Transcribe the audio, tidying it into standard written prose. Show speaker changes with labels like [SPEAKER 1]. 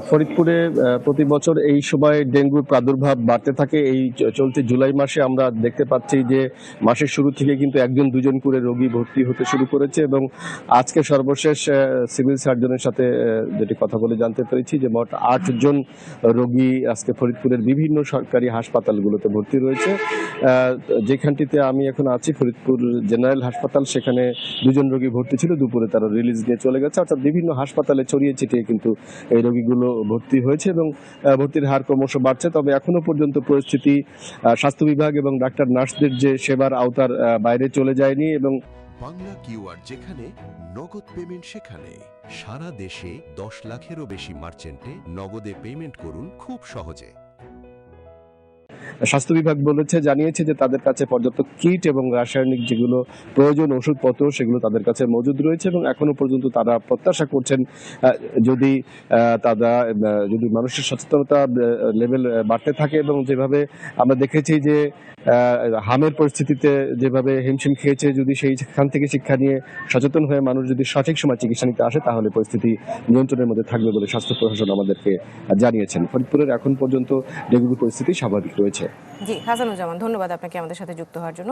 [SPEAKER 1] ফরিদপুরে প্রতি বছর এই সময় ডেঙ্গুর প্রাদুর্ভাব বাড়তে থাকে। এই চলতি জুলাই মাসে আমরা দেখতে পাচ্ছি যে মাসের শুরু থেকে কিন্তু একজন দুজন করে রোগী ভর্তি হতে শুরু করেছে এবং আজকে সর্বশেষ সিভিল সার্জনের সাথে যেটি কথা বলে জানতে পেরেছি যে মোট ৮ জন রোগী আজকে ফরিদপুরের বিভিন্ন সরকারি হাসপাতালগুলোতে ভর্তি রয়েছে। যেখানটিতে আমি এখন আছি ফরিদপুর জেনারেল হাসপাতাল, সেখানে ২ জন রোগী ভর্তি ছিল, দুপুরে তারা রিলিজ নিয়ে চলে গেছে। অর্থাৎ বিভিন্ন হাসপাতালে ছড়িয়ে ছিটিয়ে কিন্তু এই রোগীগুলো ভর্তি হয়েছে এবং ভর্তির হার ক্রমশ বাড়ছে। তবে এখনো পর্যন্ত পরিস্থিতি স্বাস্থ্য বিভাগ এবং ডাক্তার নার্সদের যে সেবার আওতার বাইরে চলে যায়নি। এবং
[SPEAKER 2] বাংলা কিউআর যেখানে নগদ পেমেন্ট সেখানে সারা দেশে 10 লাখেরও বেশি মার্চেন্টে নগদে পেমেন্ট করুন খুব সহজে।
[SPEAKER 1] স্বাস্থ্য বিভাগ জানিয়েছে যে তাদের কাছে পর্যাপ্ত কিট এবং রাসায়নিক যেগুলো প্রয়োজন ওষুধপত্র সেগুলো তাদের কাছে মজুদ রয়েছে এবং এখনো পর্যন্ত তারা প্রত্যাশা করছেন যদি যদি মানুষের সচেতনতা লেভেল বাড়তে থাকে এবং যেভাবে আমরা দেখেছি যে হামের পরিস্থিতিতে যেভাবে হিমশিম খেয়েছে, যদি সেইখান থেকে শিক্ষা নিয়ে সচেতন হয়ে মানুষ যদি সঠিক সময় চিকিৎসা নিতে আসে তাহলে পরিস্থিতি নিয়ন্ত্রণের মধ্যে থাকবে বলে স্বাস্থ্য প্রশাসন আমাদেরকে জানিয়েছেন। ফরিদপুরের এখন পর্যন্ত ডেঙ্গুর পরিস্থিতি স্বাভাবিক রয়েছে।
[SPEAKER 3] জি, হাসানুজ্জামান, ধন্যবাদ আপনাকে আমাদের সাথে যুক্ত হওয়ার জন্য।